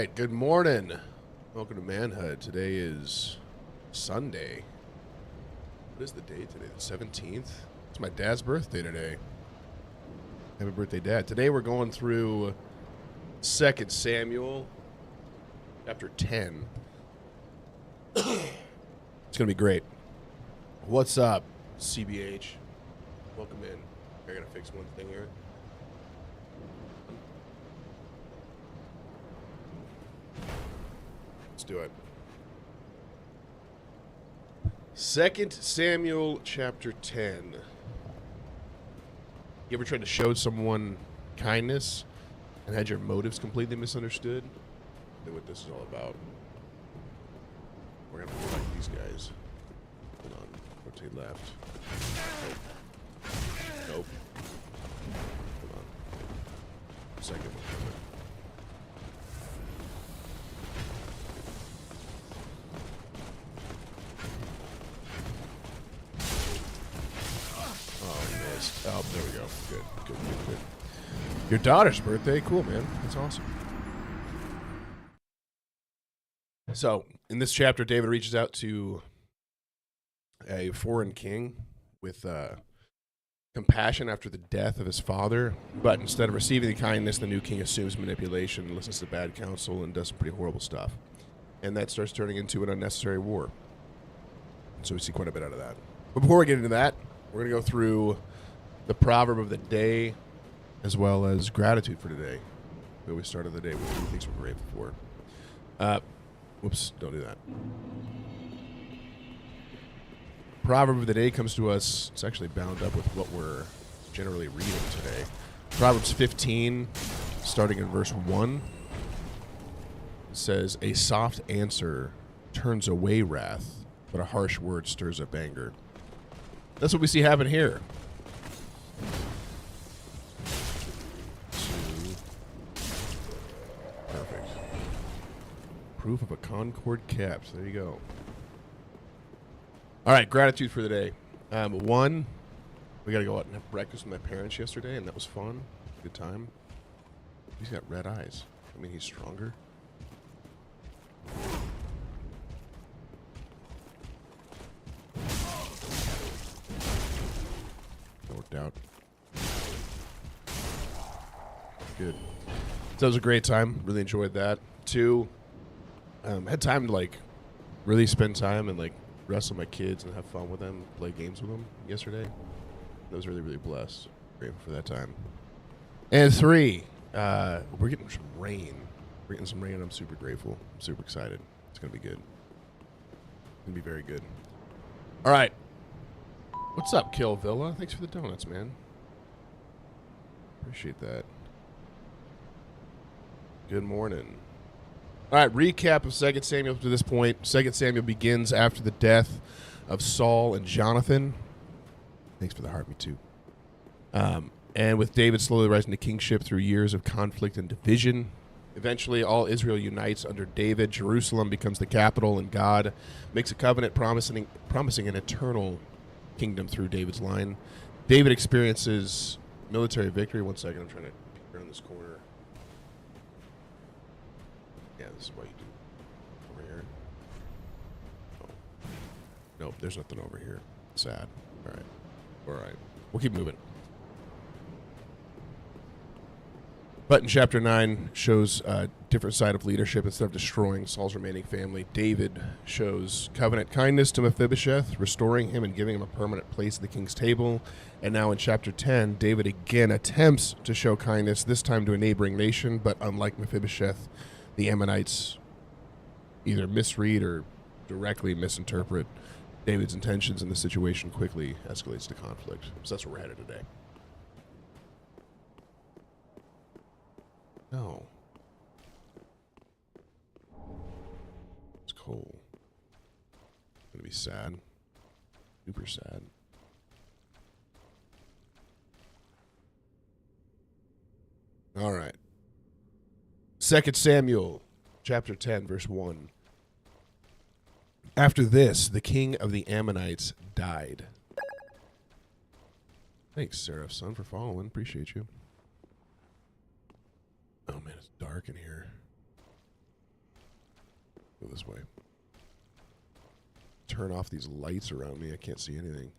right, good morning. Welcome to Manhood. Today is Sunday. What is the date today? The 17th? It's my dad's birthday today. Happy birthday, Dad. Today we're going through 2 Samuel, chapter 10. It's going to be great. What's up, CBH? Welcome in. I got to fix one thing here. Let's do it. 2 Samuel chapter 10. You ever tried to show someone kindness and had your motives completely misunderstood? That's what this is all about. We're going to be like these guys. Hold on. Rotate left. Nope. Nope. Hold on. Second one coming. Oh, there we go. Good. Your daughter's birthday? Cool, man. That's awesome. So, in this chapter, David reaches out to a foreign king with compassion after the death of his father. But instead of receiving the kindness, the new king assumes manipulation, listens to bad counsel, and does some pretty horrible stuff. And that starts turning into an unnecessary war. So we see quite a bit out of that. But before we get into that, we're going to go through the proverb of the day, as well as gratitude for today. We always start of the day with two things we're grateful for. Whoops, don't do that. Proverb of the day comes to us. It's actually bound up with what we're generally reading today. Proverbs 15, starting in verse 1, says, "A soft answer turns away wrath, but a harsh word stirs up anger." That's what we see happen here. Perfect. Proof of a Concord cap. So there you go. All right, gratitude for the day. One, we got to go out and have breakfast with my parents yesterday, and that was fun. Good time. He's got red eyes. I mean, he's stronger. That worked out. Good. So it was a great time. Really enjoyed that. Two, had time to really spend time and wrestle my kids and have fun with them, play games with them yesterday. I was really, really blessed. Grateful for that time. And three, we're getting some rain. We're getting some rain, and I'm super grateful. I'm super excited. It's going to be good. It's going to be very good. All right. What's up, Kill Villa? Thanks for the donuts, man. Appreciate that. Good morning. All right, recap of 2 Samuel to this point. 2 Samuel begins after the death of Saul and Jonathan. Thanks for the heart, me too. And with David slowly rising to kingship through years of conflict and division. Eventually, all Israel unites under David. Jerusalem becomes the capital, and God makes a covenant promising an eternal kingdom through David's line. David experiences military victory. One second, I'm trying to peek around this corner. Yeah, this is what you do. Over here. Oh. Nope, there's nothing over here. Sad. All right. We'll keep moving. But in chapter 9 shows a different side of leadership. Instead of destroying Saul's remaining family, David shows covenant kindness to Mephibosheth, restoring him and giving him a permanent place at the king's table. And now in chapter 10, David again attempts to show kindness, this time to a neighboring nation, but unlike Mephibosheth, the Ammonites either misread or directly misinterpret David's intentions, and the situation quickly escalates to conflict. So that's where we're headed today. No. It's cold. I'm gonna be sad. Super sad. All right. 2 Samuel, chapter 10, verse 1. After this, the king of the Ammonites died. Thanks, Seraph Son, for following. Appreciate you. Oh, man, it's dark in here. Go this way. Turn off these lights around me. I can't see anything.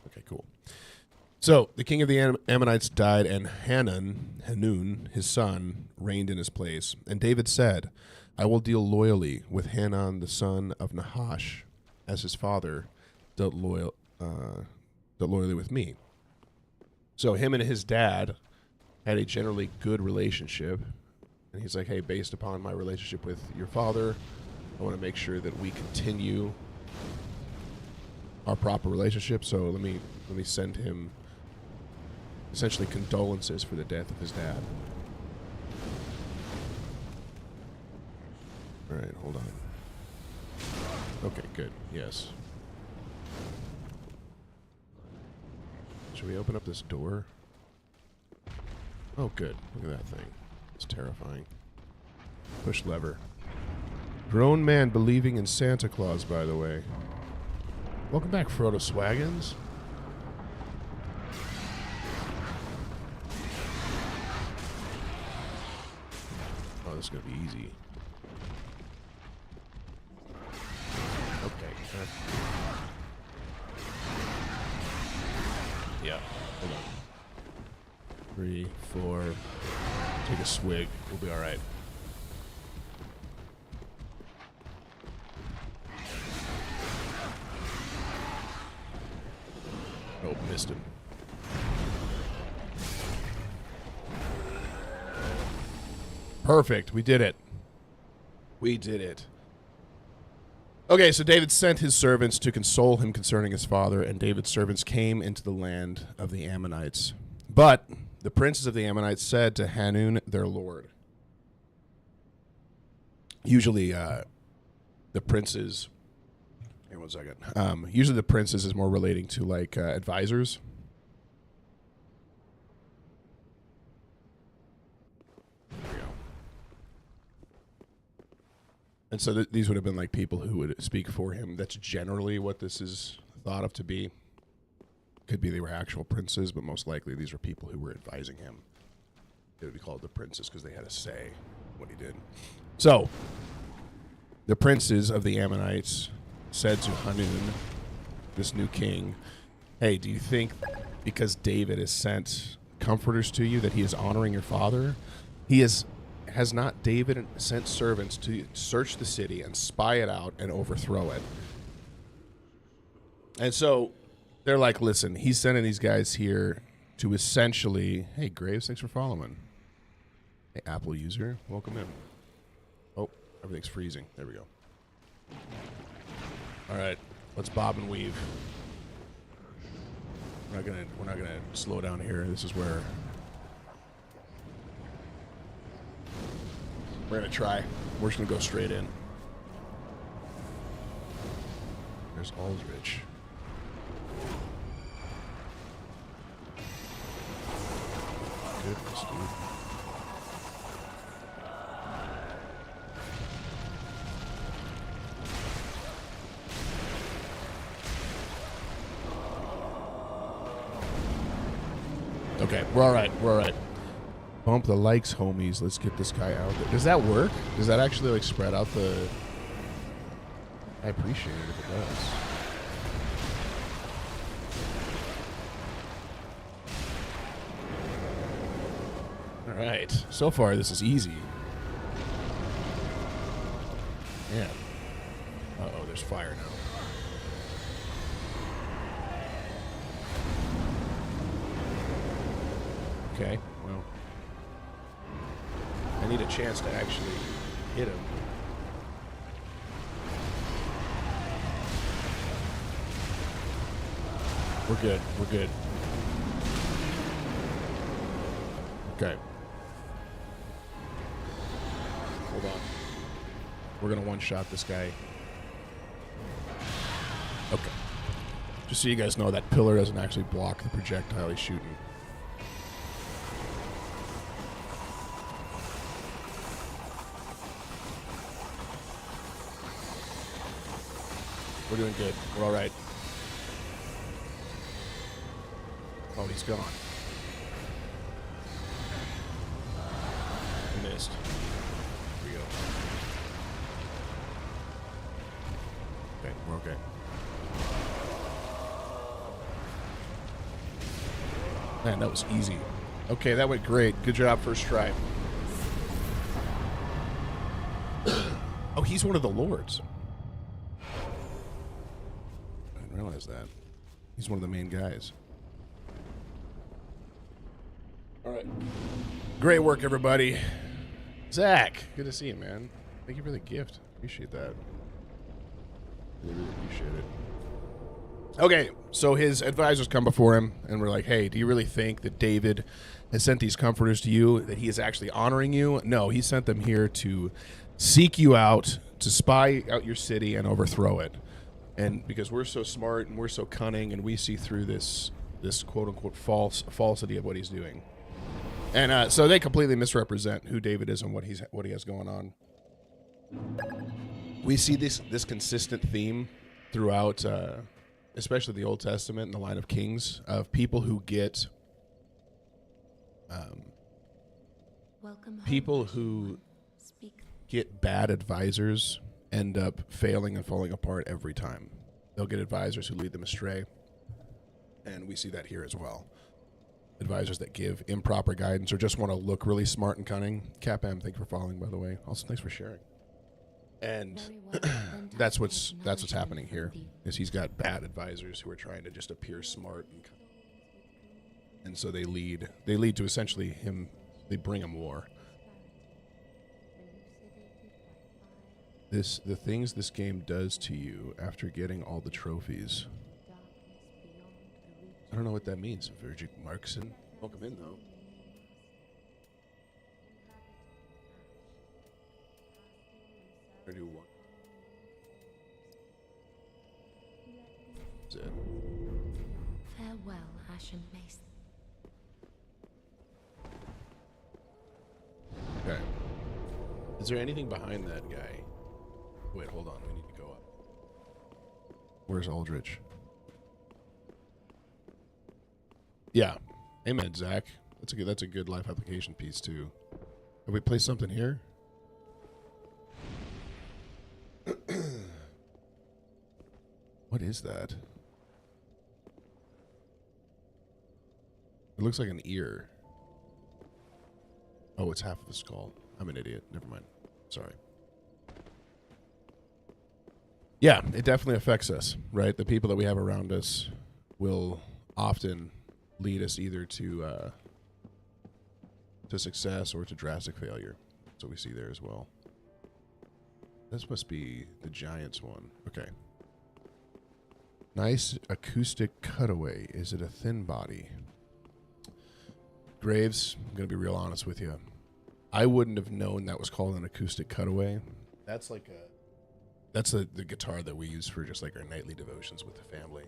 Okay, cool. So the king of the Ammonites died, and Hanun, his son, reigned in his place. And David said, I will deal loyally with Hanun, the son of Nahash, as his father dealt loyally with me. So him and his dad had a generally good relationship. And he's like, hey, based upon my relationship with your father, I want to make sure that we continue our proper relationship. So let me send him essentially condolences for the death of his dad. All right, hold on. Okay, good. Yes. Should we open up this door? Oh, good. Look at that thing. It's terrifying. Push lever. Grown man believing in Santa Claus, by the way. Welcome back, Frodo Swaggins. Oh, this is going to be easy. Okay. Yeah. Hold on. 3, 4. Take a swig. We'll be all right. Oh, missed him. Perfect. We did it. We did it. Okay, so David sent his servants to console him concerning his father, and David's servants came into the land of the Ammonites. But the princes of the Ammonites said to Hanun, their lord. Usually, the princes... Hang on 1 second. Usually the princes is more relating to, like, advisors. There we go. And so these would have been, like, people who would speak for him. That's generally what this is thought of to be. Could be they were actual princes, but most likely these were people who were advising him. It would be called the princes because they had a say in what he did. So, the princes of the Ammonites said to Hanun, this new king, hey, do you think because David has sent comforters to you that he is honoring your father? Has not David sent servants to search the city and spy it out and overthrow it? And so they're like, listen, he's sending these guys here to essentially, hey, Graves, thanks for following. Hey, Apple user, welcome in. Oh, everything's freezing. There we go. All right, let's bob and weave. We're not gonna slow down here. This is where we're gonna try. We're just gonna go straight in. There's Aldrich. Goodness, dude. Okay, we're all right. We're all right. Bump the likes, homies. Let's get this guy out there. Does that work? Does that actually, like, spread out the... I appreciate it if it does. All right. So far, this is easy. Man. Uh-oh, there's fire now. Okay, well, I need a chance to actually hit him. We're good, we're good. Okay. Hold on. We're gonna one-shot this guy. Okay. Just so you guys know, that pillar doesn't actually block the projectile he's shooting. We're doing good. We're all right. Oh, he's gone. missed. Here we go. Okay, we're okay. Man, that was easy. Okay, that went great. Good job, first try. Oh, he's one of the lords. I didn't realize that. He's one of the main guys. All right. Great work, everybody. Zach, good to see you, man. Thank you for the gift. Appreciate that. Really appreciate it. Okay, so his advisors come before him, and we're like, hey, do you really think that David has sent these comforters to you, that he is actually honoring you? No, he sent them here to seek you out, to spy out your city and overthrow it. And because we're so smart and we're so cunning, and we see through this quote-unquote falsity of what he's doing. And so they completely misrepresent who David is and what he has going on. We see this consistent theme throughout... especially the Old Testament and the line of kings, of people who get bad advisors end up failing and falling apart every time. They'll get advisors who lead them astray, and we see that here as well. Advisors that give improper guidance or just want to look really smart and cunning. CapM, thank you for following, by the way. Also, thanks for sharing. And that's what's happening here. Is he's got bad advisors who are trying to just appear smart, and so they lead to essentially him. They bring him war. The things this game does to you after getting all the trophies. I don't know what that means. Virgil Markson, welcome in though. Or do what? Is it? Farewell, Ashen Mason. Okay. Is there anything behind that guy? Wait, hold on. We need to go up. Where's Aldrich? Yeah. Amen, Zach. That's a good life application piece too. Have we placed something here? What is that? It looks like an ear. Oh, it's half of the skull. I'm an idiot. Never mind. Sorry. Yeah, it definitely affects us, right? The people that we have around us will often lead us either to success or to drastic failure. That's what we see there as well. This must be the Giants one. Okay. Nice acoustic cutaway. Is it a thin body? Graves, I'm going to be real honest with you. I wouldn't have known that was called an acoustic cutaway. That's like the guitar that we use for just like our nightly devotions with the family.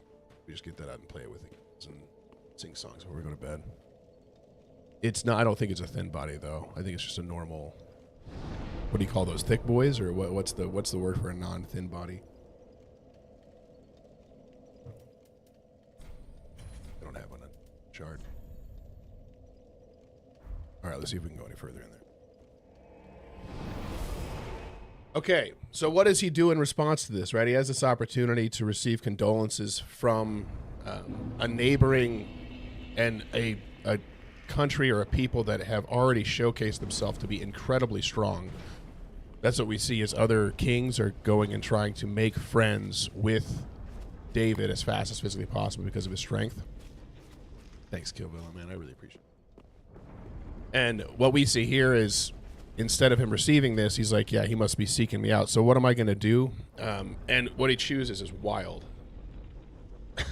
We just get that out and play it with the kids and sing songs before we go to bed. It's not, I don't think it's a thin body though. I think it's just a normal, what do you call those, thick boys, or what's the word for a non-thin body? I don't have one on chart. All right, let's see if we can go any further in there. Okay, so what does he do in response to this, right? He has this opportunity to receive condolences from a neighboring and a country or a people that have already showcased themselves to be incredibly strong. That's what we see as other kings are going and trying to make friends with David as fast as physically possible because of his strength. Thanks, Killvilla, man. I really appreciate it. And what we see here is, instead of him receiving this, he's like, yeah, he must be seeking me out. So what am I going to do? And what he chooses is wild.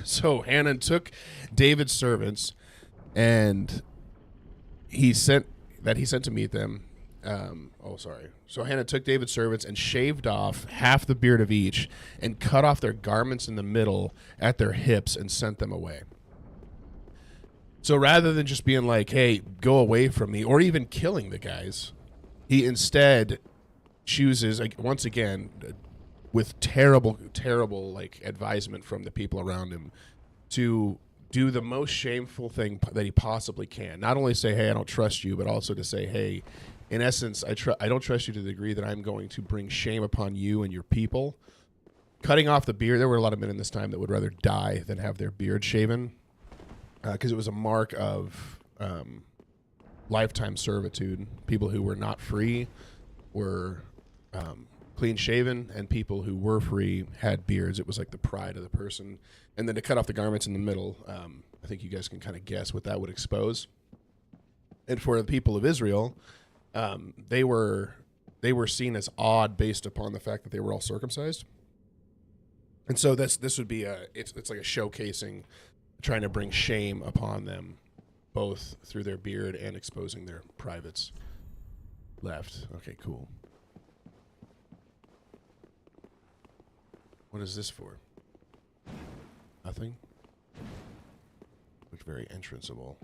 So Hanan took David's servants, and he sent to meet them. So Hanan took David's servants and shaved off half the beard of each and cut off their garments in the middle at their hips and sent them away. So rather than just being like, hey, go away from me, or even killing the guys, he instead chooses, once again, with terrible like advisement from the people around him, to do the most shameful thing that he possibly can. Not only say, hey, I don't trust you, but also to say, hey, in essence, I don't trust you to the degree that I'm going to bring shame upon you and your people. Cutting off the beard, there were a lot of men in this time that would rather die than have their beard shaven, because it was a mark of lifetime servitude. People who were not free were clean shaven, and people who were free had beards. It was like the pride of the person. And then to cut off the garments in the middle, I think you guys can kind of guess what that would expose. And for the people of Israel, they were seen as odd based upon the fact that they were all circumcised. And so this would be it's like a showcasing, trying to bring shame upon them, both through their beard and exposing their privates. Left. Okay, cool. What is this for? Nothing? Looks very entranceable.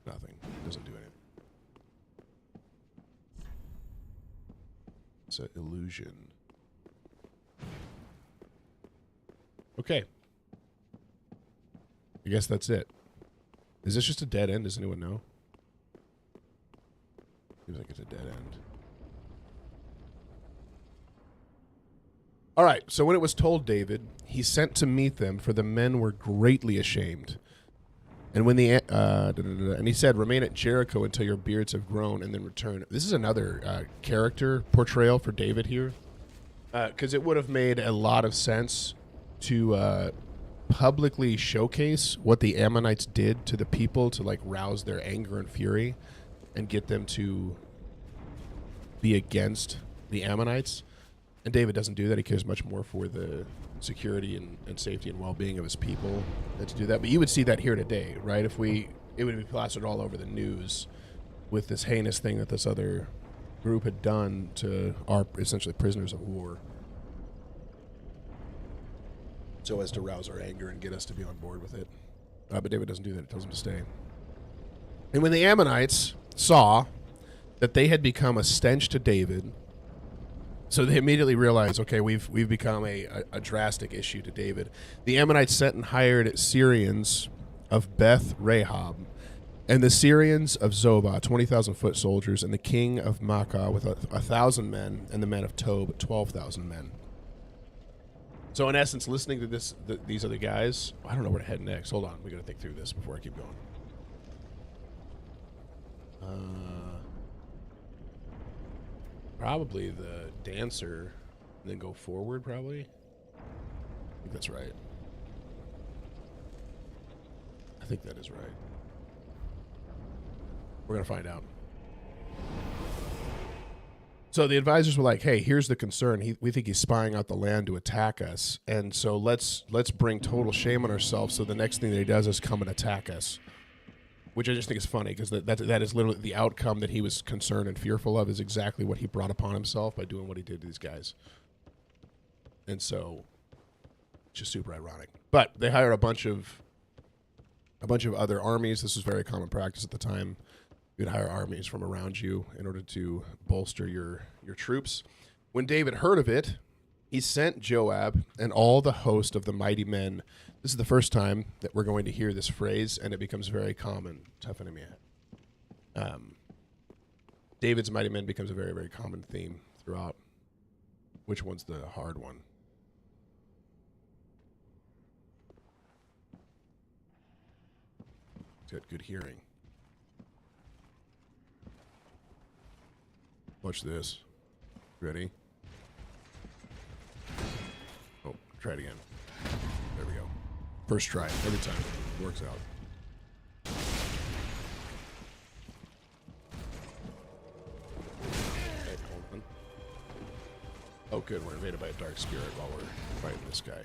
Nothing. Doesn't do anything. It's an illusion. Okay. I guess that's it. Is this just a dead end? Does anyone know? Seems like it's a dead end. All right, so when it was told David, he sent to meet them, for the men were greatly ashamed. And when and he said, "Remain at Jericho until your beards have grown, and then return." This is another character portrayal for David here, because it would have made a lot of sense to publicly showcase what the Ammonites did to the people to like rouse their anger and fury, and get them to be against the Ammonites. And David doesn't do that. He cares much more for the security and safety and well-being of his people than to do that. But you would see that here today, right? It would be plastered all over the news with this heinous thing that this other group had done to our essentially prisoners of war, so as to rouse our anger and get us to be on board with it. But David doesn't do that. He tells them to stay. And when the Ammonites saw that they had become a stench to David, so they immediately realized, okay, we've become a drastic issue to David. The Ammonites sent and hired Syrians of Beth Rahab, and the Syrians of Zobah, 20,000 foot soldiers, and the king of Makkah with 1,000 men, and the men of Tob, 12,000 men. So in essence, listening to these other guys, I don't know where to head next. Hold on, we got to think through this before I keep going. Probably the dancer, and then go forward, probably. I think that's right. I think that is right. We're going to find out. So the advisors were like, hey, here's the concern. We think he's spying out the land to attack us. And so let's bring total shame on ourselves, so the next thing that he does is come and attack us. Which I just think is funny, because that is literally the outcome that he was concerned and fearful of, is exactly what he brought upon himself by doing what he did to these guys. And so, it's just super ironic. But they hired a bunch of other armies. This was very common practice at the time. You'd hire armies from around you in order to bolster your troops. When David heard of it, he sent Joab and all the host of the mighty men. This is the first time that we're going to hear this phrase, and it becomes very common. Tough enemy. David's mighty men becomes a very, very common theme throughout. Which one's the hard one? He's got good hearing. Watch this. Ready? Oh, try it again. There we go. First try, every time. It works out. Okay, hold on. Oh, good. We're invaded by a dark spirit while we're fighting this guy.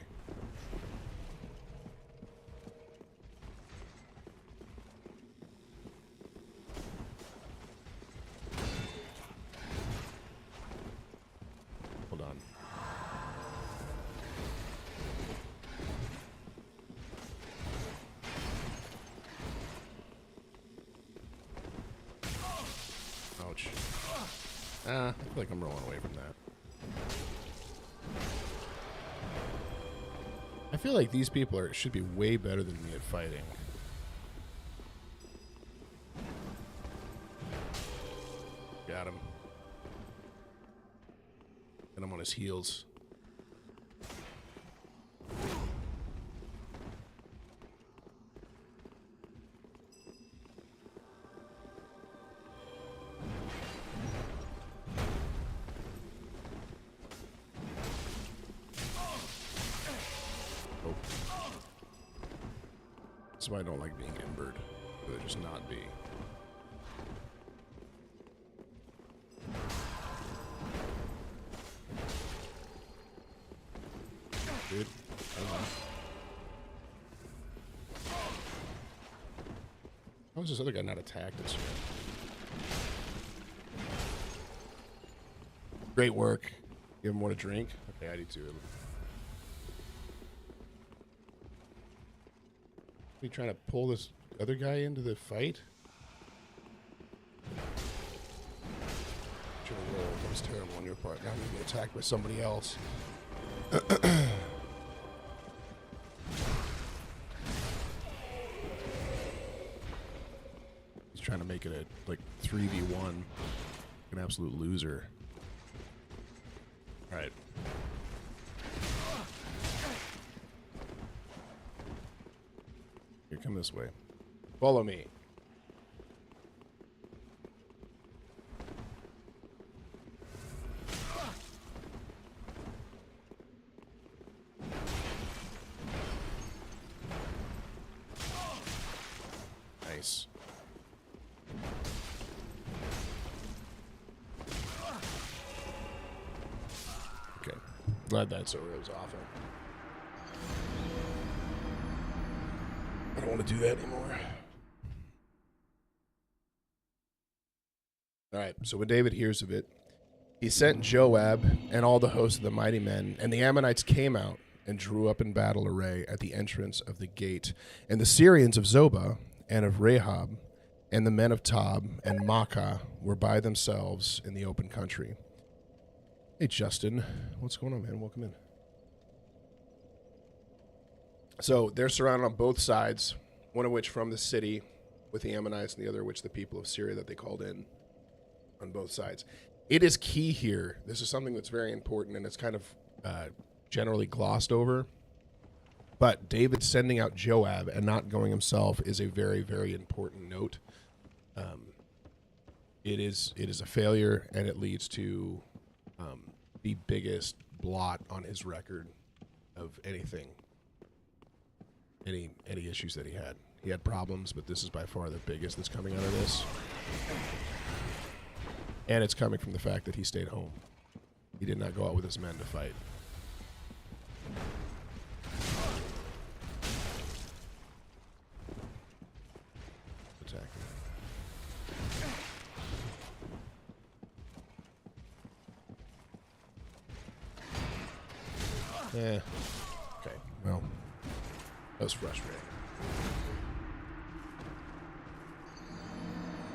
Hold on. Ouch. I feel like I'm rolling away from that. I feel like these people should be way better than me at fighting. Got him. And I'm on his heels. Oh. That's why I don't like being embered. Or just not be. Dude. How is this other guy not attacked us yet? Great work. Give him one a drink. Okay, I do too. Are you trying to pull this other guy into the fight? Should have rolled. That was terrible on your part. Now I'm getting attacked by somebody else. He's trying to make it a like 3v1. An absolute loser. All right. Here, come this way. Follow me. Nice. Okay. Glad that's over. It was awful. I don't want to do that anymore. All right. So when David hears of it, he sent Joab and all the host of the mighty men, and the Ammonites came out and drew up in battle array at the entrance of the gate. And the Syrians of Zobah and of Rahab and the men of Tob and Maacah were by themselves in the open country. Hey, Justin. What's going on, man? Welcome in. So they're surrounded on both sides, one of which from the city with the Ammonites and the other which the people of Syria that they called in on both sides. It is key here. This is something that's very important, and it's kind of generally glossed over. But David sending out Joab and not going himself is a very, very important note. It is a failure, and it leads to the biggest blot on his record of anything, any issues that he had. He had problems, but this is by far the biggest that's coming out of this. And it's coming from the fact that he stayed home. He did not go out with his men to fight. Attack. Yeah. Okay. Well, that was frustrating.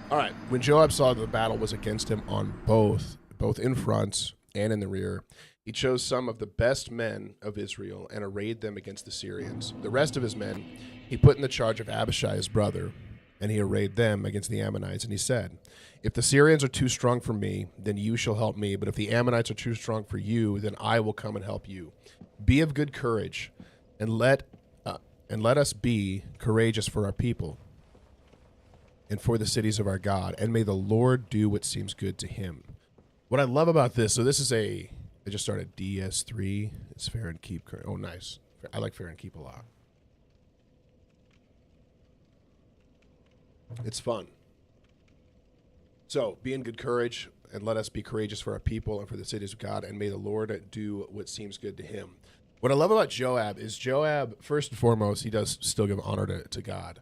All right. When Joab saw that the battle was against him on both in front and in the rear, he chose some of the best men of Israel and arrayed them against the Syrians. The rest of his men he put in the charge of Abishai, his brother, and he arrayed them against the Ammonites. And he said, "If the Syrians are too strong for me, then you shall help me. But if the Ammonites are too strong for you, then I will come and help you. Be of good courage, and let us be courageous for our people and for the cities of our God, and may the Lord do what seems good to him." What I love about this, so this is I just started DS3. It's Fair and Keep. Oh, nice. I like Fair and Keep a lot. It's fun. So, be in good courage, and let us be courageous for our people and for the cities of God, and may the Lord do what seems good to him. What I love about Joab is Joab, first and foremost, he does still give honor to God.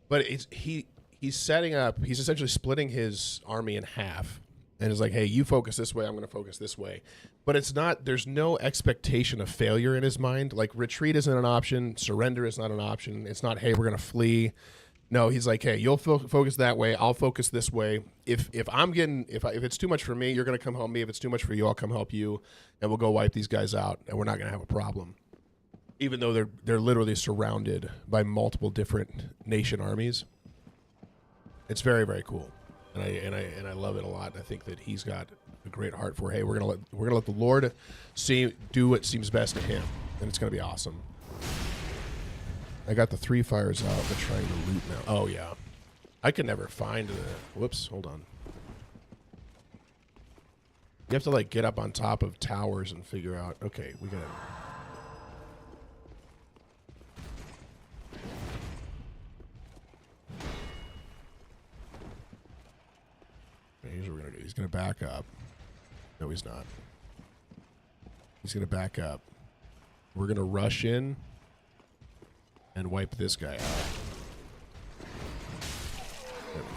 But he's setting up, he's essentially splitting his army in half. And it's like, hey, you focus this way, I'm going to focus this way. But it's not, there's no expectation of failure in his mind. Like, retreat isn't an option. Surrender is not an option. It's not, hey, we're going to flee. No, he's like, hey, you'll focus that way. I'll focus this way. If it's too much for me, you're going to come help me. If it's too much for you, I'll come help you. And we'll go wipe these guys out. And we're not going to have a problem. Even though they're literally surrounded by multiple different nation armies. It's very, very cool. and I love it a lot. I think that he's got a great heart for. Hey, we're gonna let the Lord do what seems best to Him, and it's gonna be awesome. I got the 3 fires out, but trying to loot now. Oh yeah, I could never find the. Whoops, hold on. You have to like get up on top of towers and figure out. Okay, we gotta. Here's what we're gonna do. He's gonna back up. No, he's not. He's gonna back up. We're gonna rush in and wipe this guy out. There we go.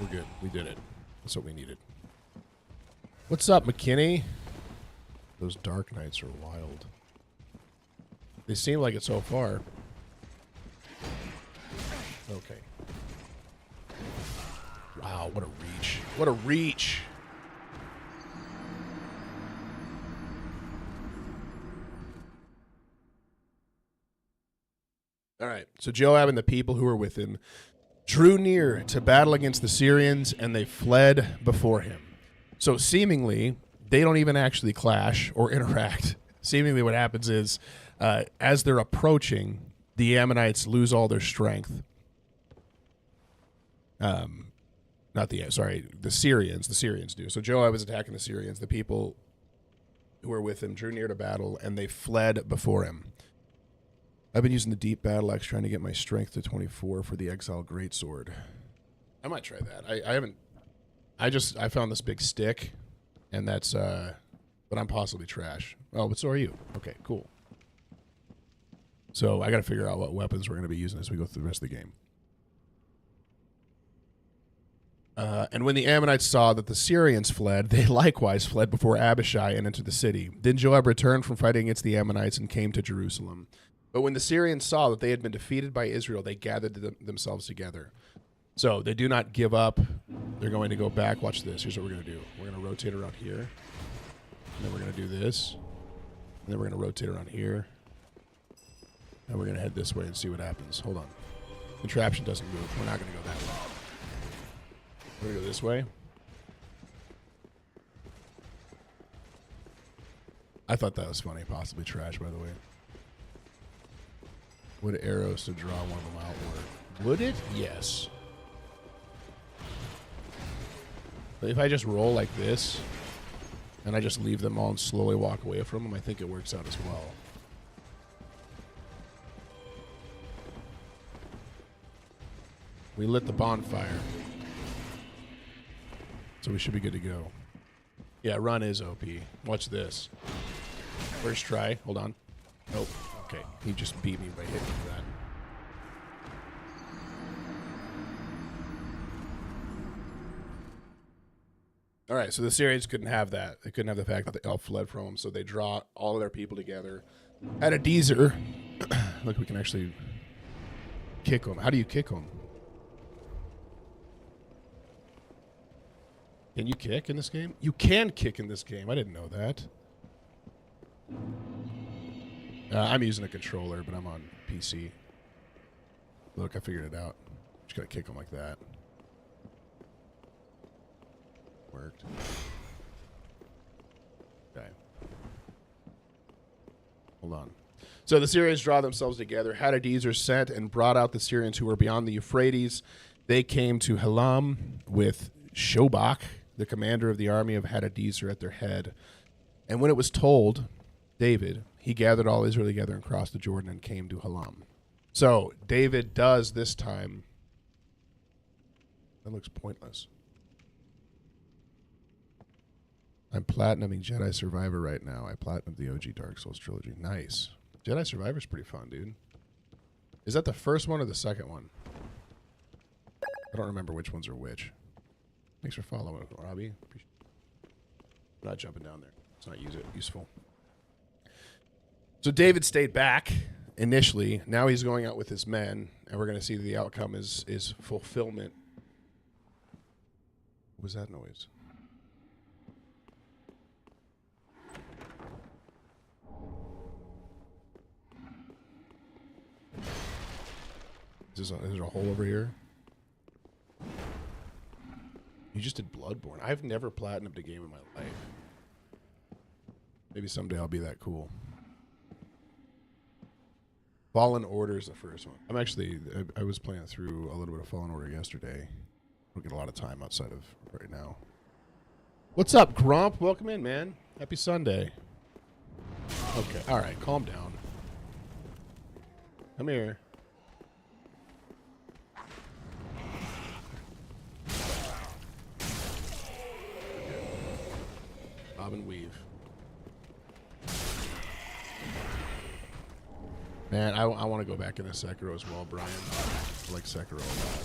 We're good. We did it. That's what we needed. What's up, McKinney? Those Dark Knights are wild. They seem like it so far. Okay. Wow, what a reach. What a reach. All right. So Joab and the people who were with him drew near to battle against the Syrians, and they fled before him. So seemingly, they don't even actually clash or interact. Seemingly what happens is, as they're approaching, the Ammonites lose all their strength. The Syrians. The Syrians do. So Joab was attacking the Syrians. The people who were with him drew near to battle, and they fled before him. I've been using the deep battle axe trying to get my strength to 24 for the exile greatsword. I might try that. I haven't. I found this big stick, and that's but I'm possibly trash. Oh, but so are you. Okay, cool. So I got to figure out what weapons we're going to be using as we go through the rest of the game. And when the Ammonites saw that the Syrians fled, they likewise fled before Abishai and entered the city. Then Joab returned from fighting against the Ammonites and came to Jerusalem. But when the Syrians saw that they had been defeated by Israel, they gathered themselves together. So they do not give up. They're going to go back. Watch this. Here's what we're going to do. We're going to rotate around here. And then we're going to do this. And then we're going to rotate around here. And we're going to head this way and see what happens. Hold on. Contraption doesn't move. We're not going to go that way. We're going to go this way. I thought that was funny. Possibly trash, by the way. Would arrows to draw one of them outward? Would it? Yes. But if I just roll like this, and I just leave them all and slowly walk away from them, I think it works out as well. We lit the bonfire. So we should be good to go. Yeah, run is OP. Watch this. First try. Hold on. Nope. Okay. He just beat me by hitting that. All right, so the Syrians couldn't have that. They couldn't have the fact that they all fled from them, so they draw all of their people together. Hadadezer. Look, we can actually kick them. How do you kick them? Can you kick in this game? You can kick in this game. I didn't know that. I'm using a controller, but I'm on PC. Look, I figured it out. Just gotta kick them like that. Worked. Okay. Hold on. So the Syrians draw themselves together. Hadadezer sent and brought out the Syrians who were beyond the Euphrates. They came to Helam with Shobach, the commander of the army of Hadadezer, at their head. And when it was told David, he gathered all Israel together and crossed the Jordan and came to Helam. So David does this time. That looks pointless. I'm platinuming Jedi Survivor right now. I platinumed the OG Dark Souls trilogy. Nice. Jedi Survivor's pretty fun, dude. Is that the first one or the second one? I don't remember which ones are which. Thanks for following, Robbie. I'm not jumping down there. It's not useful. So David stayed back initially. Now he's going out with his men, and we're going to see the outcome is fulfillment. What was that noise? Is there a hole over here? just did Bloodborne. I've never platinumed a game in my life. Maybe someday I'll be that cool. Fallen Order is the first one. I was playing through a little bit of Fallen Order yesterday. I don't get a lot of time outside of right now. What's up, Grump? Welcome in, man. Happy Sunday. Okay, all right, calm down. Come here. Bob and weave. Man, I want to go back into Sekiro as well, Brian. I like Sekiro a lot.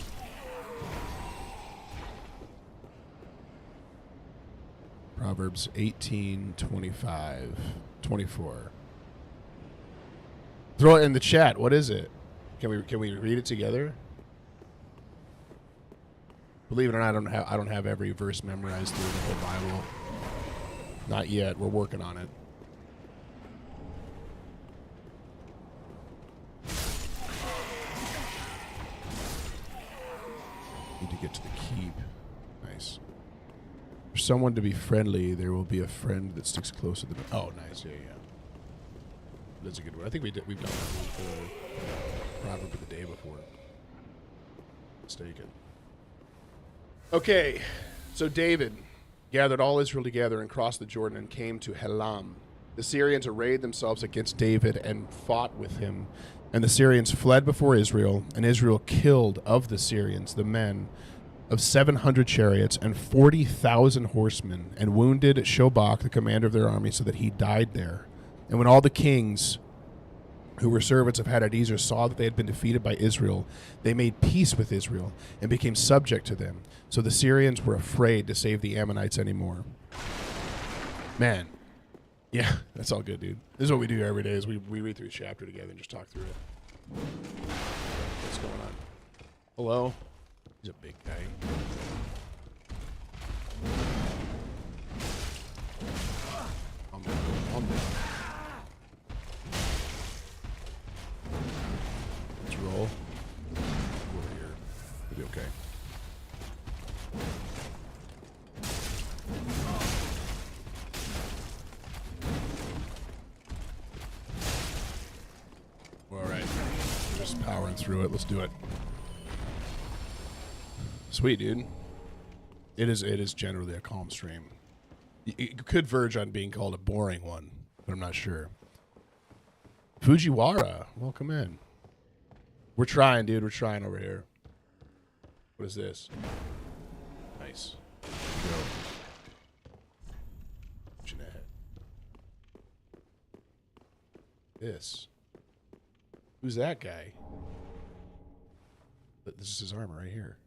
Proverbs 18:25, 24. Throw it in the chat. What is it? Can we read it together? Believe it or not, I don't have every verse memorized through the whole Bible. Not yet. We're working on it. Need to get to the keep. Nice. For someone to be friendly, there will be a friend that sticks closer than. Oh, nice. Yeah. That's a good one. I think we've done that one for Proverb of the Day before. Mistaken. Okay, so David gathered all Israel together and crossed the Jordan and came to Helam. The Syrians arrayed themselves against David and fought with him. And the Syrians fled before Israel, and Israel killed of the Syrians the men of 700 chariots and 40,000 horsemen, and wounded Shobach, the commander of their army, so that he died there. And when all the kings who were servants of Hadadezer saw that they had been defeated by Israel, they made peace with Israel and became subject to them. So the Syrians were afraid to save the Ammonites anymore. Man, yeah, that's all good, dude. This is what we do every day: is we read through the chapter together and just talk through it. What's going on? Hello? He's a big guy. I'm down. Let's roll. Over here. We'll be okay. All right. We're just powering through it. Let's do it. Sweet, dude. It is generally a calm stream. It could verge on being called a boring one, but I'm not sure. Fujiwara, welcome in. We're trying, dude. We're trying over here. What is this? Nice. Go. Jeanette. This. Who's that guy? This is his armor right here.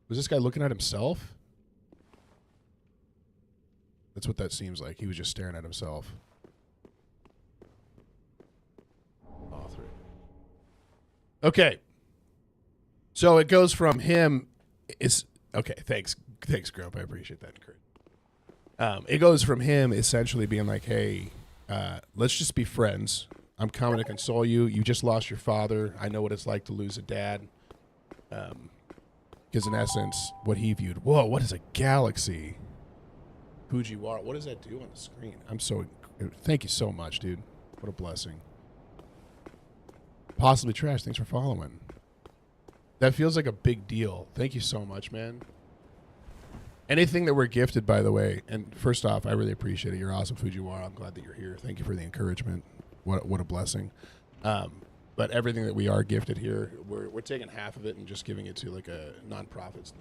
Was this guy looking at himself? That's what that seems like. He was just staring at himself. Okay. So it goes from him. Okay, thanks, Grump. I appreciate that, Kurt. It goes from him essentially being like, hey, let's just be friends. I'm coming to console you. You just lost your father. I know what it's like to lose a dad. Because in essence, what he viewed, whoa, what is a galaxy? Fujiwara, what does that do on the screen? Thank you so much, dude. What a blessing. Possibly Trash, thanks for following. That feels like a big deal. Thank you so much, man. Anything that we're gifted, by the way, and first off, I really appreciate it. You're awesome, Fujiwara. I'm glad that you're here. Thank you for the encouragement. What a blessing. But everything that we are gifted here, we're taking half of it and just giving it to like a nonprofit.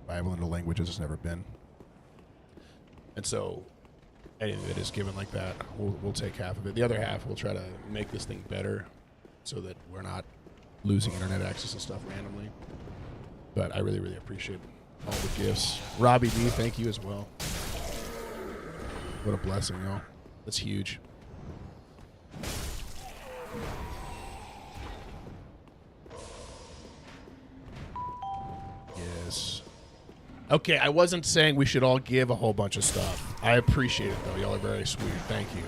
Bible into languages it's never been. And so any of it is given like that. We'll take half of it. The other half, we'll try to make this thing better so that we're not losing internet access and stuff randomly. But I really, really appreciate all the gifts. Robbie D, thank you as well. What a blessing, y'all. That's huge. Yes. Okay, I wasn't saying we should all give a whole bunch of stuff. I appreciate it, though. Y'all are very sweet. Thank you.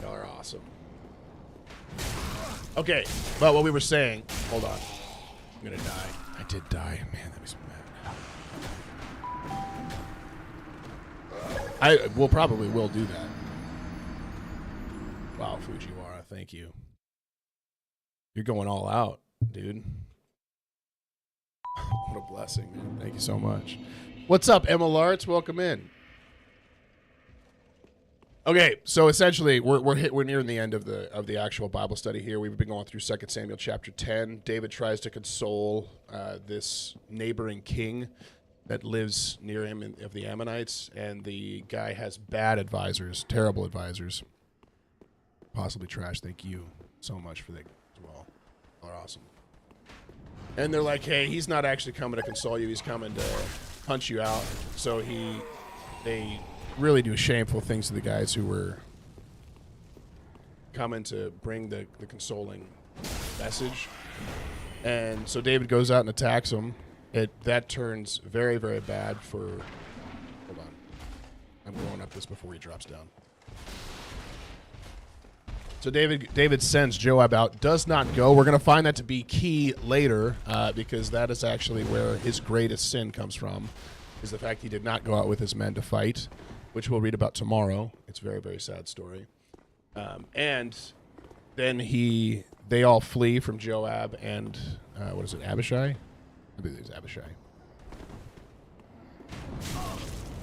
Y'all are awesome. Okay, but what we were saying... Hold on. I'm gonna die. I did die. Man, that makes me mad. I will probably will do that. Wow, Fujiwara, thank you. You're going all out, dude. What a blessing, man. Thank you so much. What's up, Emma Lartz? Welcome in. Okay, so essentially, we're nearing the end of the actual Bible study here. We've been going through 2 Samuel chapter 10. David tries to console this neighboring king that lives near him of the Ammonites, and the guy has bad advisors, terrible advisors. Possibly trash. Thank you so much for that as well. They're awesome. And they're like, hey, he's not actually coming to console you. He's coming to punch you out. So they really do shameful things to the guys who were coming to bring the consoling message. And so David goes out and attacks him. That turns very, very bad for... Hold on. I'm blowing up this before he drops down. So David sends Joab out, does not go. We're going to find that to be key later because that is actually where his greatest sin comes from, is the fact he did not go out with his men to fight, which we'll read about tomorrow. It's a very, very sad story. And then they all flee from Joab and, Abishai? I believe it was Abishai.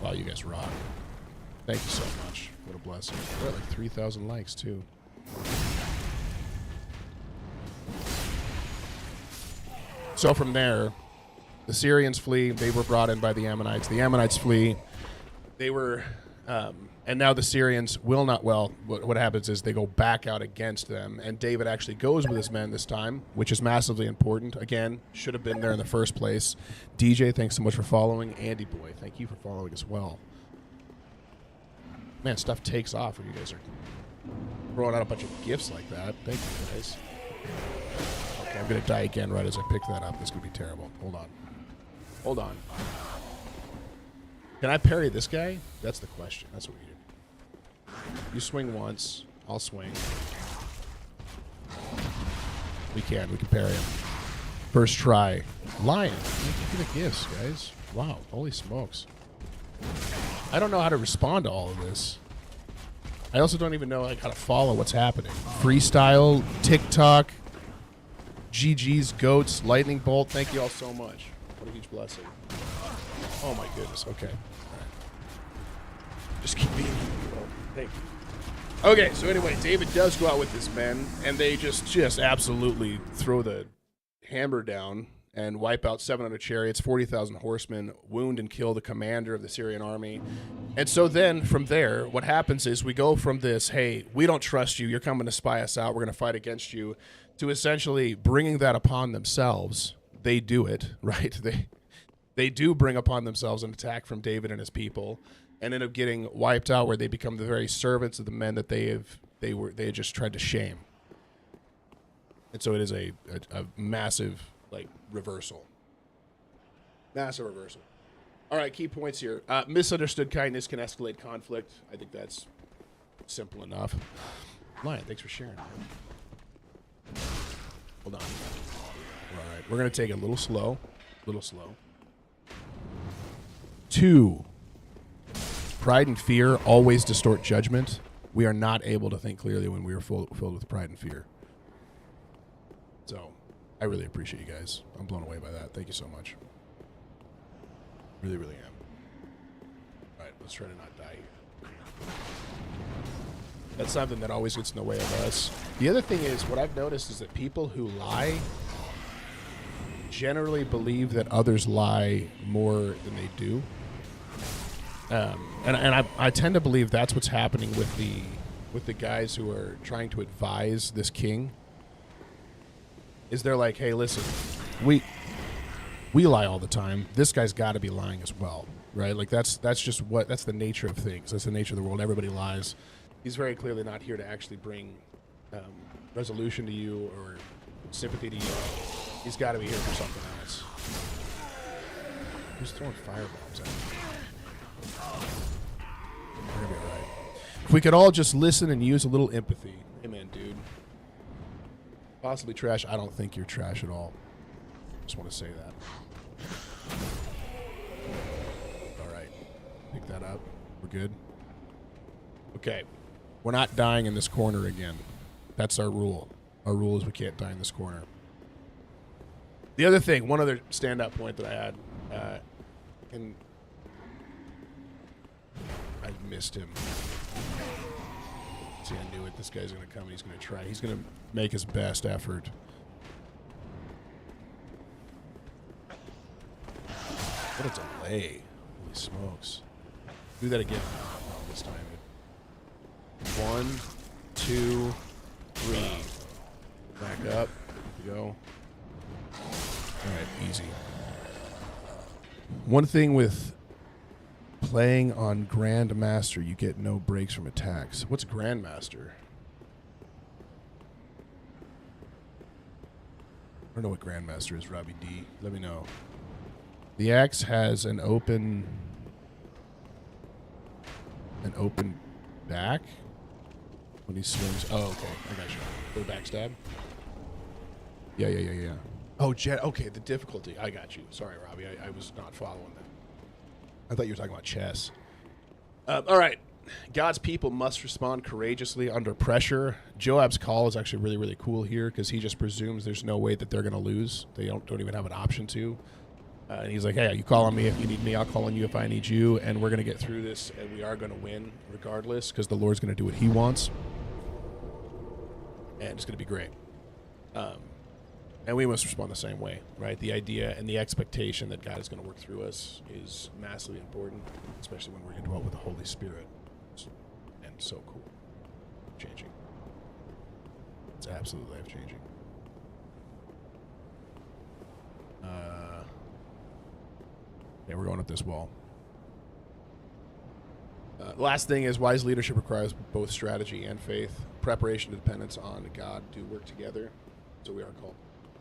Wow, you guys rock. Thank you so much. What a blessing. We're at like 3,000 likes, too. So from there, the Syrians flee. They were brought in by the Ammonites. The Ammonites flee. They were, and now the Syrians will not. Well, what happens is they go back out against them, and David actually goes with his men this time, which is massively important. Again, should have been there in the first place. DJ, thanks so much for following. Andy Boy, thank you for following as well. Man, stuff takes off when you guys are throwing out a bunch of gifts like that. Thank you, guys. Okay, I'm going to die again right as I pick that up. This is going to be terrible. Hold on. Can I parry this guy? That's the question. That's what we do. You swing once. I'll swing. We can parry him. First try. Lion. Thank you for the gifts, guys. Wow. Holy smokes. I don't know how to respond to all of this. I also don't even know how to follow what's happening. Freestyle, TikTok, GG's, Goats, Lightning Bolt. Thank you all so much. What a huge blessing. Oh my goodness. Okay. All right. Just keep being people. Thank you. Okay, so anyway, David does go out with his men, and they just absolutely throw the hammer down and wipe out 700 chariots, 40,000 horsemen, wound and kill the commander of the Syrian army. And so then from there, what happens is we go from this, hey, we don't trust you, you're coming to spy us out, we're going to fight against you, to essentially bringing that upon themselves. They do it, right? They do bring upon themselves an attack from David and his people and end up getting wiped out, where they become the very servants of the men that they had just tried to shame. And so it is a massive reversal. Massive reversal. All right, key points here. Misunderstood kindness can escalate conflict. I think that's simple enough. Lion, thanks for sharing. Hold on. All right, we're going to take it a little slow. 2, pride and fear always distort judgment. We are not able to think clearly when we are filled with pride and fear. So, I really appreciate you guys. I'm blown away by that. Thank you so much. Really, really am. All right, let's try to not die here. That's something that always gets in the way of us. The other thing is, what I've noticed is that people who lie generally believe that others lie more than they do. And I tend to believe that's what's happening with the guys who are trying to advise this king. Is they're like, hey, listen, we lie all the time. This guy's got to be lying as well, right? Like that's the nature of things. That's the nature of the world. Everybody lies. He's very clearly not here to actually bring resolution to you or sympathy to you. He's got to be here for something else. Who's throwing fireballs at me? We're gonna be all right. If we could all just listen and use a little empathy. Amen, dude. Possibly trash. I don't think you're trash at all. Just want to say that. All right. Pick that up. We're good. Okay. We're not dying in this corner again. That's our rule. Our rule is we can't die in this corner. The other thing, one other standout point that I had, and I missed him. See, I knew it. This guy's going to come. He's going to try. He's going to make his best effort. What a delay. Holy smokes. Do that again. Oh, this time. 1, 2, 3. Back up. Here we go. Alright, easy. One thing with playing on Grandmaster, you get no breaks from attacks. What's Grandmaster? I don't know what Grandmaster is, Robbie D. Let me know. The axe has an open back when he swings. Oh, okay. I got you. For the backstab? Yeah. Oh, Jet. Okay, the difficulty. I got you. Sorry, Robbie. I was not following that. I thought you were talking about chess. All right. God's people must respond courageously under pressure. Joab's call is actually really, really cool here because he just presumes there's no way that they're going to lose. They don't even have an option to. And he's like, hey, you call on me if you need me. I'll call on you if I need you. And we're going to get through this, and we are going to win regardless because the Lord's going to do what he wants. And it's going to be great. And we must respond the same way, right? The idea and the expectation that God is going to work through us is massively important, especially when we're indwelt with the Holy Spirit. And so cool. Changing. It's absolutely life-changing. Yeah, we're going up this wall. Last thing is wise leadership requires both strategy and faith. Preparation and dependence on God do work together. So we are called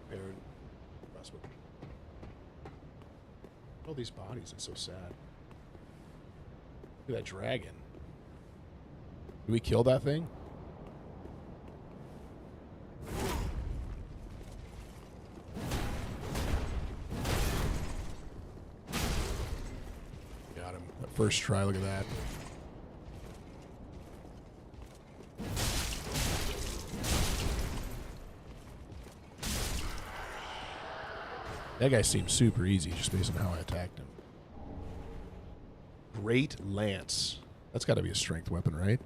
prepared. All these bodies, it's so sad. Look at that dragon. Did we kill that thing? Got him. That first try, look at that. That guy seems super easy just based on how I attacked him. Great Lance. That's got to be a strength weapon, right?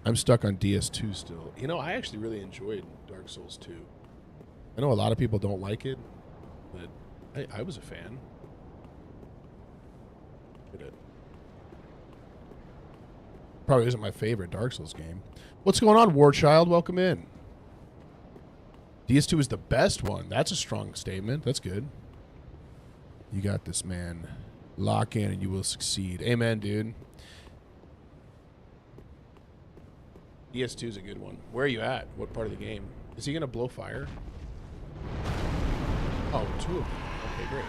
I'm stuck on DS2 still. You know, I actually really enjoyed Dark Souls 2. I know a lot of people don't like it, but I was a fan. Probably isn't my favorite Dark Souls game. What's going on, Warchild? Welcome in. DS2 is the best one. That's a strong statement. That's good. You got this, man. Lock in and you will succeed. Amen, dude. DS2 is a good one. Where are you at? What part of the game? Is he going to blow fire? Oh, 2 of them. Okay, great.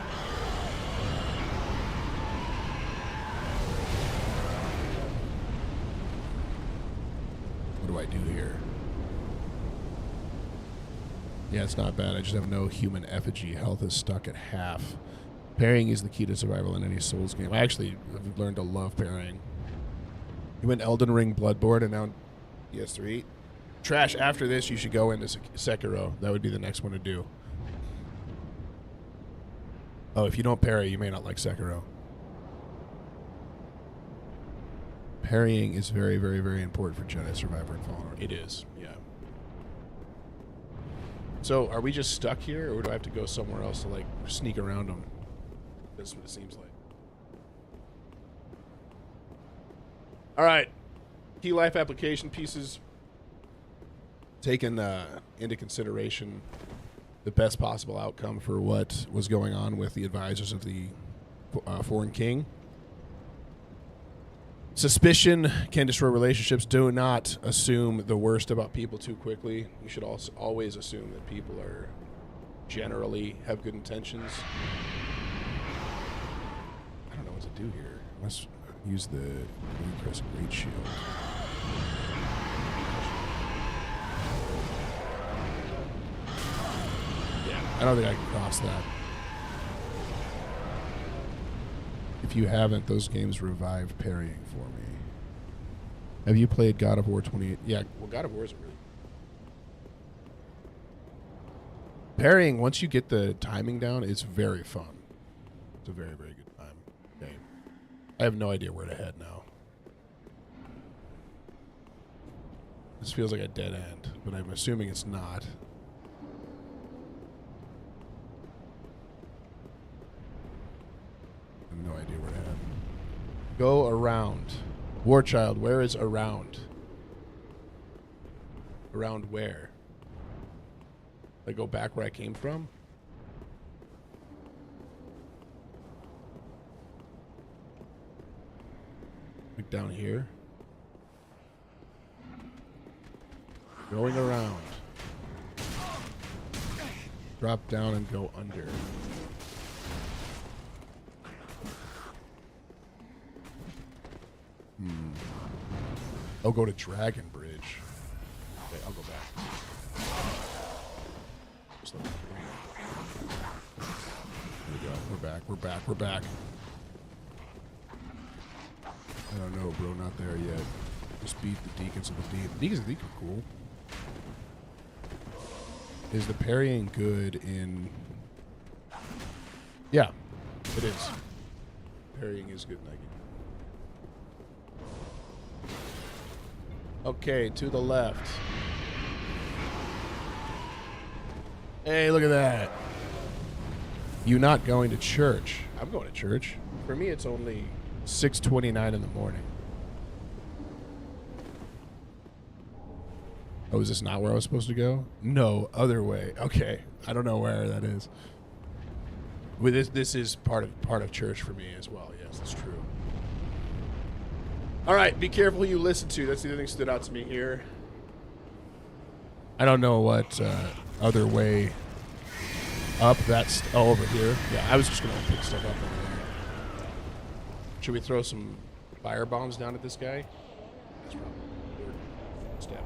What do I do here? Yeah, it's not bad. I just have no human effigy. Health is stuck at half. Parrying is the key to survival in any Souls game. I actually have learned to love parrying. You went Elden Ring, Bloodborne, and now PS3. Trash, after this, you should go into Sekiro. That would be the next one to do. Oh, if you don't parry, you may not like Sekiro. Parrying is very, very, very important for Jedi Survivor and Fallen Order. It is, yeah. So, are we just stuck here, or do I have to go somewhere else to, like, sneak around them? That's what it seems like. All right. Key life application pieces. Taken into consideration the best possible outcome for what was going on with the advisors of the foreign king. Suspicion can destroy relationships. Do not assume the worst about people too quickly. You should also always assume that people are generally have good intentions. I don't know what to do here. Let's use the Crescent Great Shield. I don't think I can cross that. If you haven't, those games revive parrying for me. Have you played God of War 28? Yeah, well, God of War isn't really. Parrying, once you get the timing down, it's very fun. It's a very, very good time game. I have no idea where to head now. This feels like a dead end, but I'm assuming it's not. I have no idea where to head. Go around. Warchild, where is around? Around where? I go back where I came from? Like down here? Going around. Drop down and go under. I'll go to Dragon Bridge. Okay, I'll go back. Just let me There we go. We're back. We're back. We're back. I don't know, bro. Not there yet. Just beat the Deacons of the Deep. Deacons of the Deep are cool. Is the parrying good in... Yeah, it is. Parrying is good in that game. Okay, to the left. Hey, look at that. You not going to church. I'm going to church. For me, it's only 6:29 in the morning. Oh, is this not where I was supposed to go? No, other way. Okay, I don't know where that is. Well, this is part of church for me as well. Yes, that's true. All right, be careful who you listen to. That's the other thing that stood out to me here. I don't know what other way up. That's over here. Yeah, I was just gonna pick stuff up over there. Should we throw some fire bombs down at this guy? That's probably a step.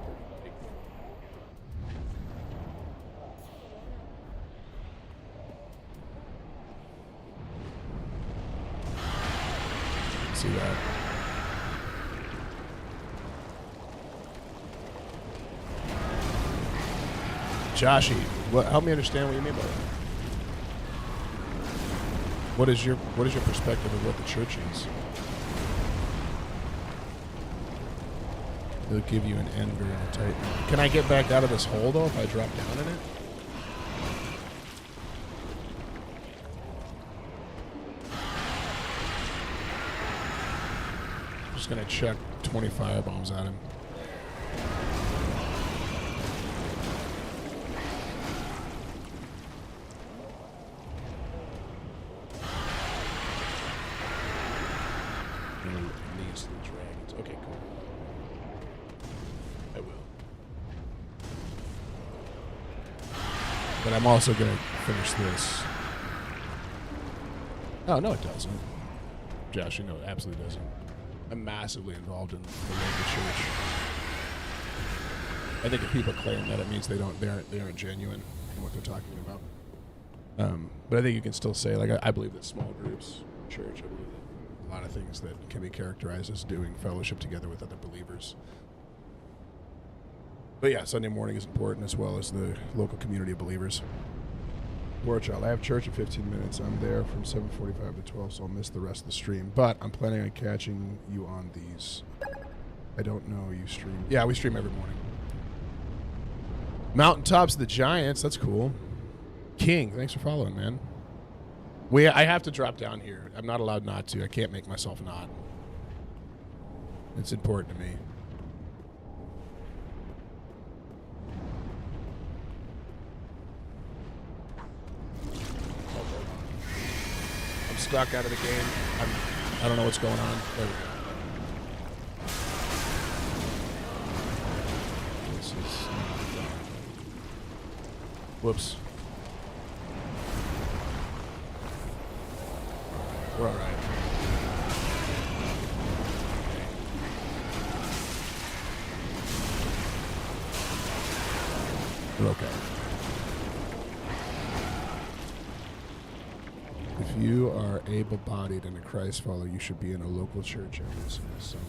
See that? Joshy, help me understand what you mean by that. What is your perspective of what the church is? It'll give you an end during a tight. Can I get back out of this hole though if I drop down in it? I'm just gonna chuck 20 firebombs at him. Okay, cool. I will. But I'm also going to finish this. Oh, no, it doesn't. Josh, you know, it absolutely doesn't. I'm massively involved in the local church. I think if people claim that, it means they aren't genuine in what they're talking about. But I think you can still say, like, I believe that small groups, church, I believe that a lot of things that can be characterized as doing fellowship together with other believers. But yeah, Sunday morning is important as well as the local community of believers. Warchild, I have church in 15 minutes. I'm there from 7:45 to 12, so I'll miss the rest of the stream. But I'm planning on catching you on these. I don't know you stream. Yeah, we stream every morning. Mountaintops of the Giants, that's cool. King, thanks for following, man. I have to drop down here. I'm not allowed not to. I can't make myself not. It's important to me. I'm stuck out of the game. I don't know what's going on. There we go. This is whoops. We're all right. We're okay. you are able-bodied and a Christ follower, you should be in a local church every single Sunday.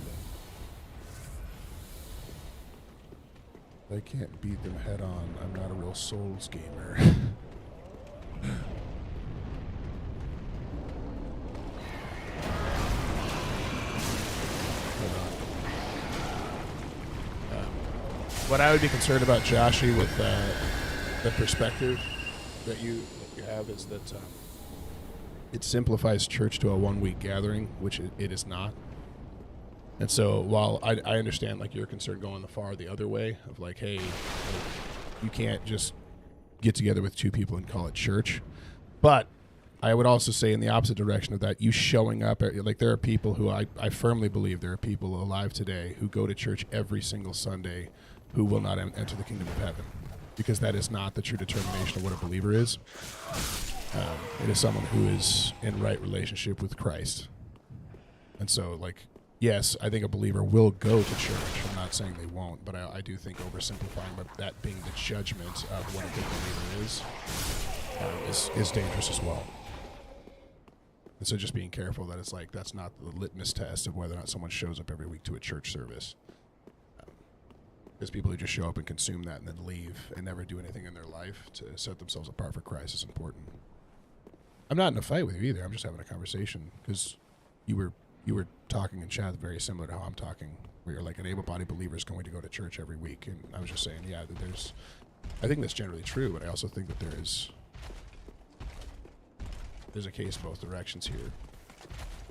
I can't beat them head on. I'm not a real Souls gamer. What I would be concerned about, Joshi, with the perspective that you have is that it simplifies church to a one-week gathering, which it is not. And so while I understand like your concern going the other way of like, hey, like, you can't just get together with two people and call it church. But I would also say in the opposite direction of that, you showing up, like there are people who I firmly believe there are people alive today who go to church every single Sunday who will not enter the kingdom of heaven, because that is not the true determination of what a believer is. It is someone who is in right relationship with Christ. And so, like, yes, I think a believer will go to church. I'm not saying they won't, but I do think oversimplifying, but that being the judgment of what a good believer is dangerous as well. And so just being careful that it's like that's not the litmus test of whether or not someone shows up every week to a church service. Because people who just show up and consume that and then leave and never do anything in their life to set themselves apart for Christ is important. I'm not in a fight with you either. I'm just having a conversation because you were talking in chat very similar to how I'm talking, where you're like an able-bodied believer is going to go to church every week. And I was just saying, yeah, that I think that's generally true, but I also think that there's a case both directions here.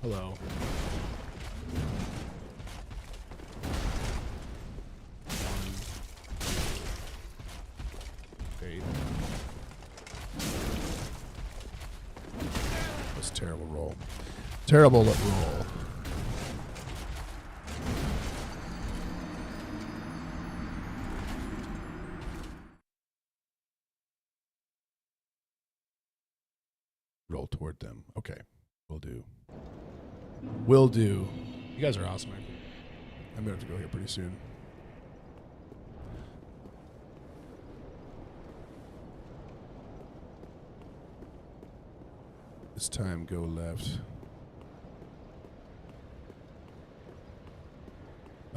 Hello. That's a terrible roll. Terrible roll. Roll toward them. Okay. Will do. Will do. You guys are awesome. I'm going to have to go here pretty soon. This time, go left.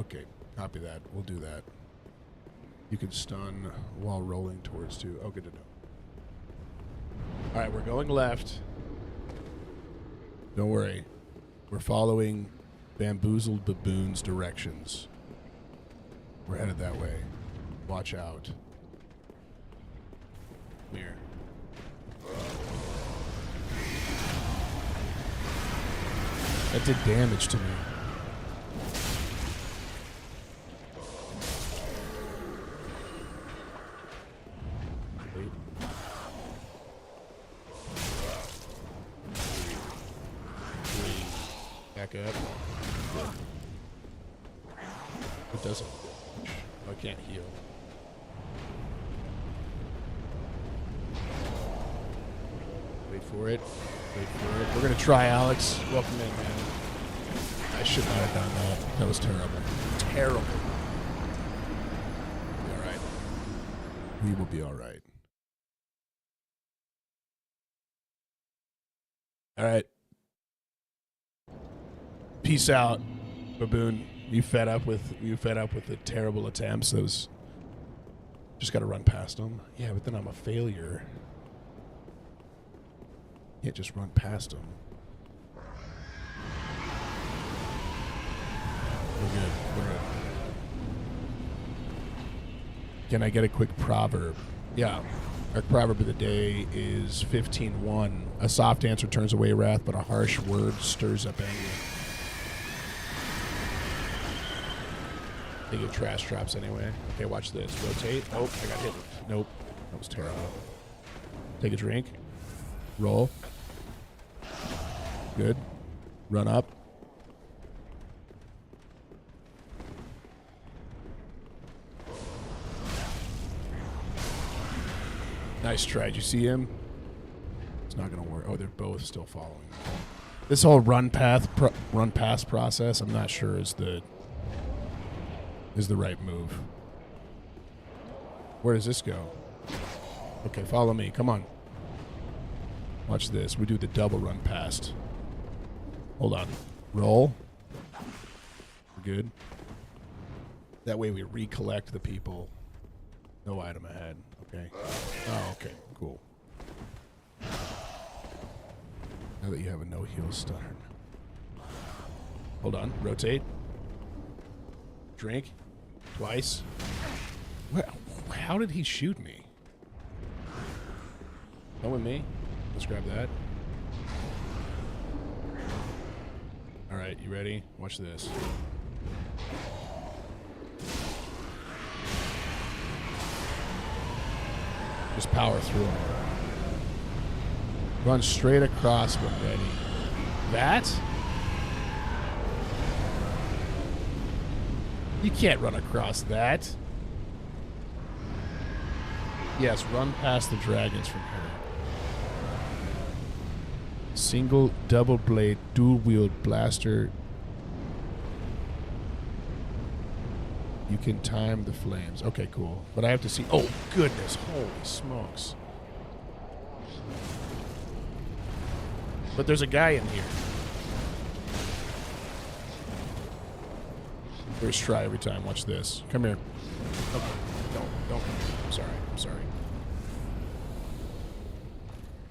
Okay, copy that. We'll do that. You can stun while rolling towards two. Oh, good to know. All right, we're going left. Don't worry. We're following Bamboozled Baboon's directions. We're headed that way. Watch out. Come here. That did damage to me. Wait. Back up. It doesn't. I can't heal. Wait for it. Wait for it. We're going to try, Alex. Welcome in, man. I should not have done that. That was terrible. Terrible. We'll be all right. We will be all right. All right. Peace out, Baboon. You fed up with the terrible attempts. Those just got to run past them. Yeah, but then I'm a failure. Can't just run past them. We're good. We're good. Can I get a quick proverb? Yeah. Our proverb of the day is 15:1. A soft answer turns away wrath, but a harsh word stirs up anger. They give trash drops anyway. Okay, watch this. Rotate. Oh, I got hit. Nope. That was terrible. Take a drink. Roll. Good. Run up. Nice try. Did you see him? It's not going to work. Oh, they're both still following. This whole run pass process, I'm not sure is the right move. Where does this go? Okay, follow me. Come on. Watch this. We do the double run past. Hold on. Roll. We're good. That way we recollect the people. No item ahead. Okay. Oh, okay. Cool. Now that you have a no heal stun. Hold on. Rotate. Drink. Twice. How did he shoot me? Come with me. Let's grab that. Alright, you ready? Watch this. Just power through him. Run straight across when ready. That? You can't run across that. Yes, run past the dragons from here. Single, double blade, dual wield blaster. You can time the flames. Okay, cool. But I have to see. Oh, goodness. Holy smokes. But there's a guy in here. First try every time. Watch this. Come here. Okay. Don't. I'm sorry.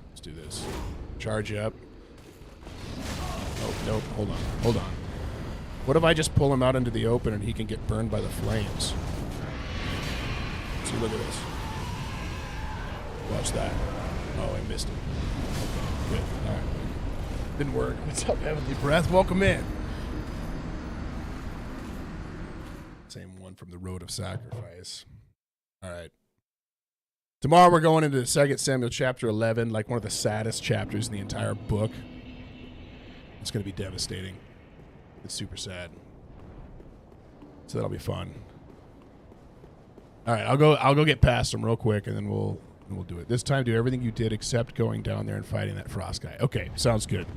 Let's do this. Charge up. Oh, nope. Hold on. What if I just pull him out into the open and he can get burned by the flames? See, look at this. Watch that. Oh, I missed it. Okay, good. All right. Didn't work. What's up, Heavenly Breath? Welcome in. Same one from the Road of Sacrifice. All right. Tomorrow we're going into 2 Samuel chapter 11, like one of the saddest chapters in the entire book. It's going to be devastating. It's super sad. So that'll be fun. All right, I'll go get past him real quick, and then we'll do it. This time, do everything you did except going down there and fighting that frost guy. Okay, sounds good.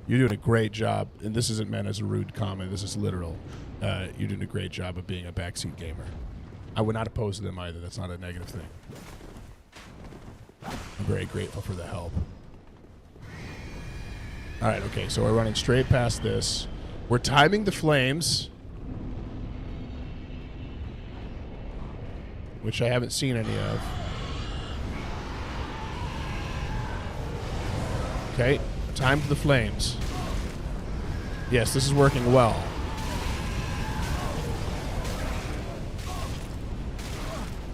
You're doing a great job, and this isn't meant as a rude comment. This is literal. You're doing a great job of being a backseat gamer. I would not oppose them either. That's not a negative thing. I'm very grateful for the help. All right, okay, so we're running straight past this. We're timing the flames, which I haven't seen any of. Okay, time to the flames. Yes, this is working well.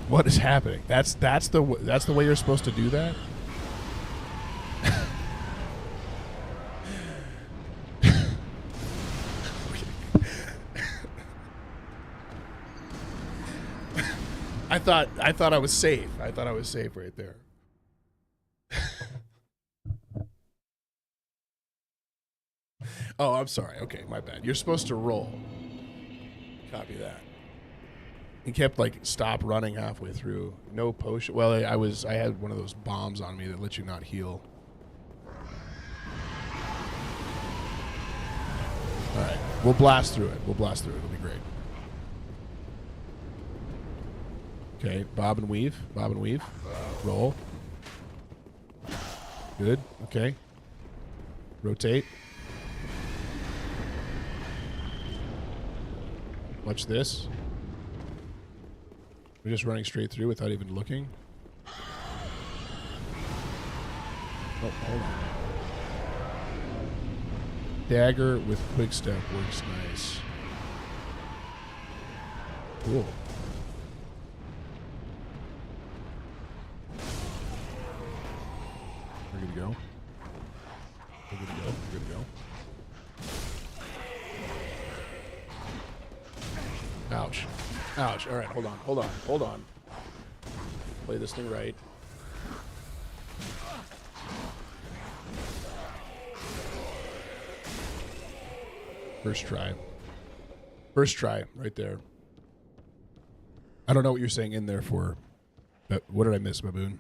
What is happening? That's the way you're supposed to do that? I thought I was safe. I thought I was safe right there. Oh, I'm sorry. Okay, my bad. You're supposed to roll. Copy that. He kept stop running halfway through. No potion. Well, I had one of those bombs on me that let you not heal. All right, we'll blast through it. It'll be great. Okay, bob and weave. Roll. Good. Okay. Rotate. Watch this. We're just running straight through without even looking. Oh, hold on. Dagger with quick step works nice. Cool. We're good to go. Ouch. All right, hold on. Play this thing right. First try, right there. I don't know what you're saying in there for, but what did I miss, Baboon?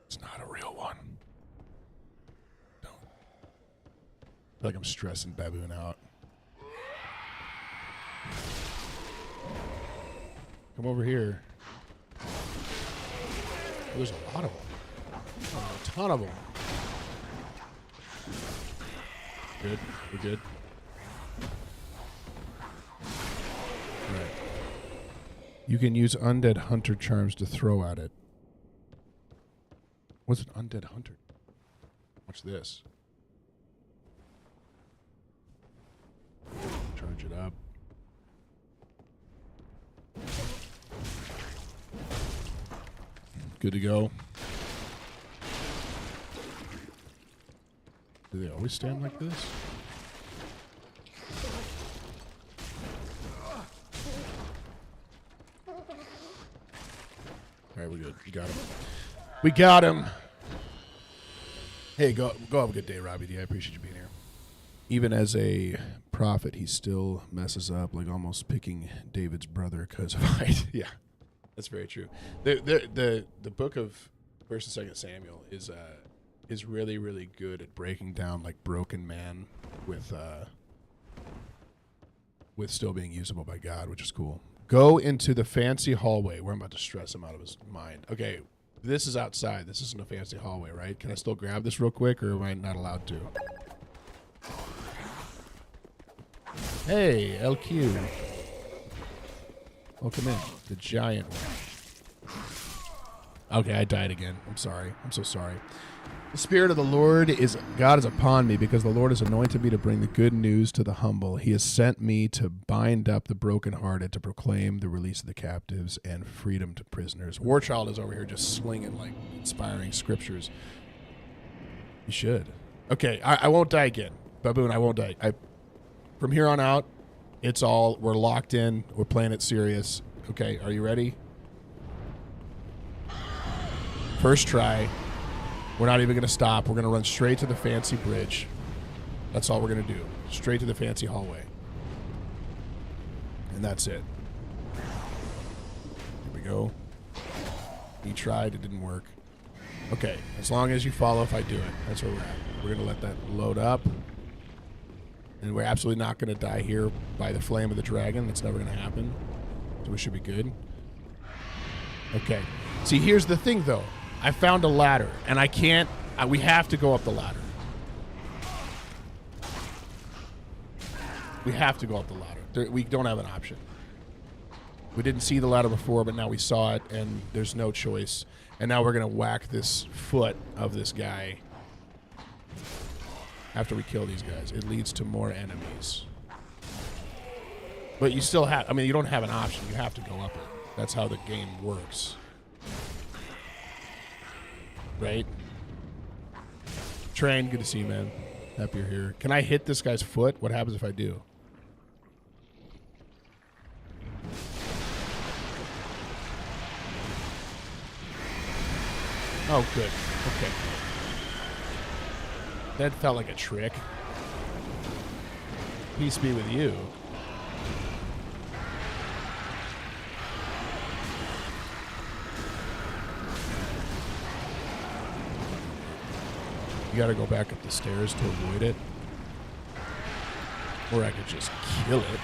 It's not a real one. Don't. I feel like I'm stressing Baboon out. Come over here. Oh, there's a lot of them. Oh, a ton of them. Good. We're good. Right. You can use undead hunter charms to throw at it. What's an undead hunter? Watch this. Charge it up. Good to go. Do they always stand like this? Alright, we're good. We got him. We got him! Hey, go have a good day, Robbie D. I appreciate you being here. Even as a prophet, he still messes up, like almost picking David's brother because of height. Yeah, that's very true. The book of 1st and 2nd Samuel is really, really good at breaking down like broken man with still being usable by God, which is cool. Go into the fancy hallway. We're about to stress him out of his mind. Okay, this is outside. This isn't a fancy hallway, right? Can I still grab this real quick, or am I not allowed to? Hey, LQ. Welcome in. The giant one. Okay, I died again. I'm sorry. I'm so sorry. The Spirit of the Lord God is upon me, because the Lord has anointed me to bring the good news to the humble. He has sent me to bind up the brokenhearted, to proclaim the release of the captives and freedom to prisoners. Warchild is over here just slinging like inspiring scriptures. You should. Okay, I won't die again. Baboon, I won't die. From here on out, we're locked in. We're playing it serious. Okay, are you ready? First try. We're not even going to stop. We're going to run straight to the fancy bridge. That's all we're going to do. Straight to the fancy hallway. And that's it. Here we go. He tried. It didn't work. Okay. As long as you follow if I do it. That's where we're at. We're going to let that load up. And we're absolutely not going to die here by the flame of the dragon. That's never going to happen. So we should be good. Okay. See, here's the thing, though. I found a ladder, and I can't... we have to go up the ladder. We have to go up the ladder. We don't have an option. We didn't see the ladder before, but now we saw it, and there's no choice. And now we're going to whack this foot of this guy after we kill these guys. It leads to more enemies. But you still have... I mean, you don't have an option. You have to go up it. That's how the game works. Right? Train, good to see you, man. Happy you're here. Can I hit this guy's foot? What happens if I do? Oh, good. Okay. That felt like a trick. Peace be with you. You gotta go back up the stairs to avoid it. Or I could just kill it.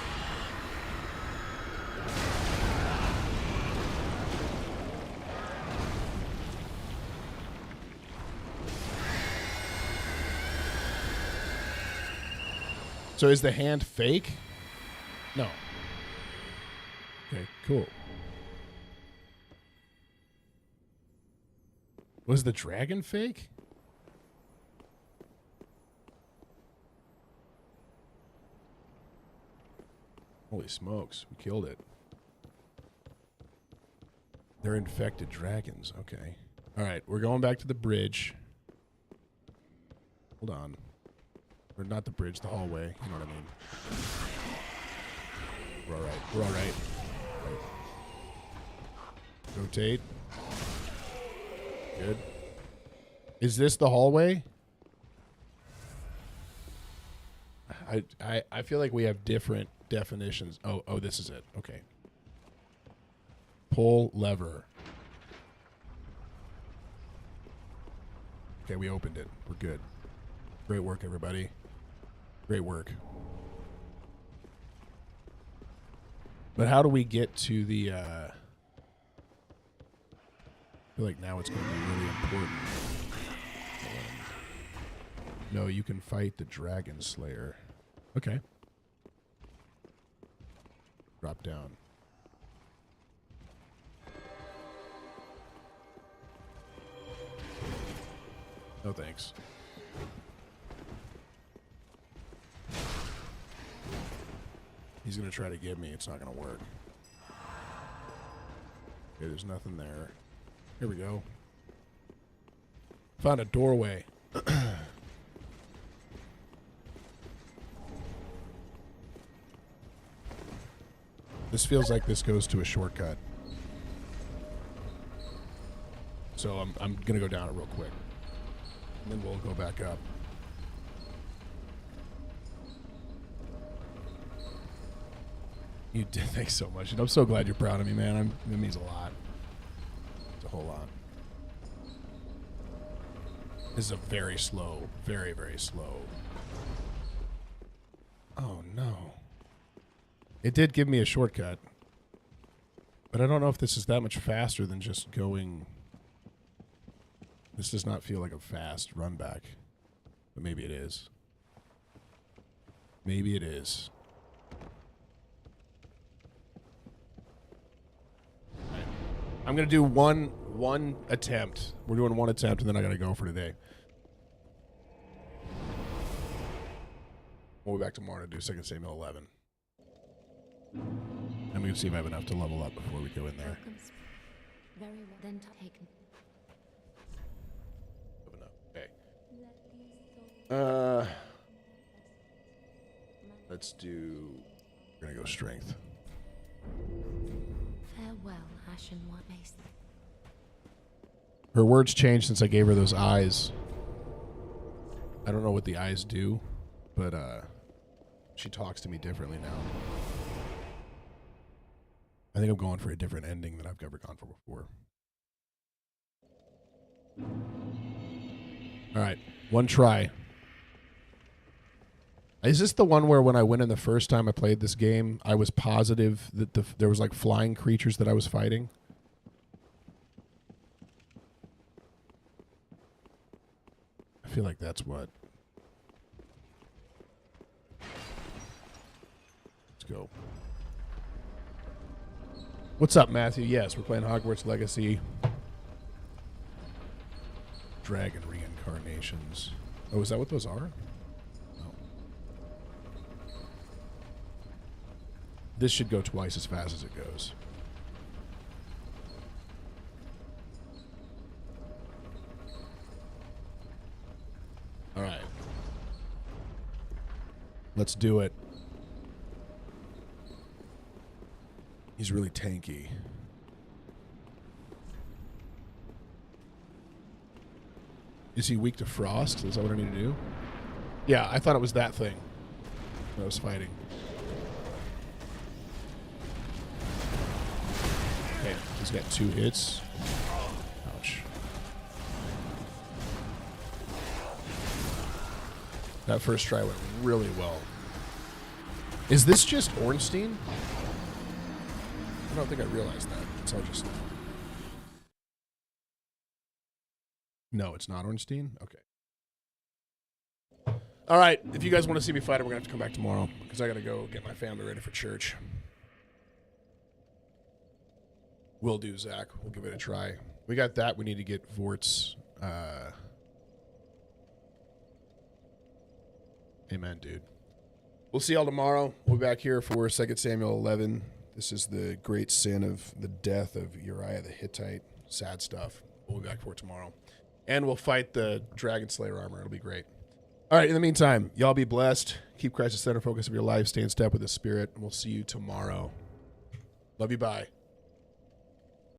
So is the hand fake? No. Okay, cool. Was the dragon fake? Holy smokes, we killed it. They're infected dragons. Okay. All right, we're going back to the bridge. Hold on. Or not the bridge, the hallway. You know what I mean. We're all right. We're all right. Rotate. Good. Is this the hallway? I feel like we have different definitions. Oh, this is it. Okay. Pull lever. Okay, we opened it. We're good. Great work, everybody. Great work. But how do we get to the feel like now it's going to be really important. No, you can fight the Dragon Slayer. Okay. Drop down. No thanks. He's going to try to get me. It's not going to work. Okay, there's nothing there. Here we go. Found a doorway. This feels like this goes to a shortcut. So I'm going to go down it real quick. And then we'll go back up. You did. Thanks so much. And I'm so glad you're proud of me, man. It means a lot. It's a whole lot. This is a very slow, very, very slow. Oh, no. It did give me a shortcut. But I don't know if this is that much faster than just going... This does not feel like a fast run back. But maybe it is. Maybe it is. Right. I'm going to do one attempt. We're doing one attempt, and then I got to go for today. We'll be back tomorrow to do 2 Samuel 11. I'm going to see if I have enough to level up before we go in there. Very well then taken. Okay. Let's do... We're going to go strength. Farewell, Ashen White Mace. Her words changed since I gave her those eyes. I don't know what the eyes do, but she talks to me differently now. I think I'm going for a different ending than I've ever gone for before. All right, one try. Is this the one where when I went in the first time I played this game, I was positive that there was like flying creatures that I was fighting? I feel like that's what. Let's go. What's up, Matthew? Yes, we're playing Hogwarts Legacy. Dragon reincarnations. Oh, is that what those are? No. This should go twice as fast as it goes. All right. Let's do it. He's really tanky. Is he weak to frost? Is that what I need to do? Yeah, I thought it was that thing that I was fighting. Okay, he's got 2 hits. Ouch. That first try went really well. Is this just Ornstein? I don't think I realized that. So I just... No, it's not Ornstein? Okay. All right. If you guys want to see me fight it, we're going to have to come back tomorrow because I got to go get my family ready for church. Will do, Zach. We'll give it a try. We got that. We need to get Vort's... Amen, dude. We'll see y'all tomorrow. We'll be back here for 2 Samuel 11. This is the great sin of the death of Uriah the Hittite. Sad stuff. We'll be back for it tomorrow. And we'll fight the Dragon Slayer armor. It'll be great. All right, in the meantime, y'all be blessed. Keep Christ the center focus of your life. Stay in step with the Spirit. And we'll see you tomorrow. Love you. Bye.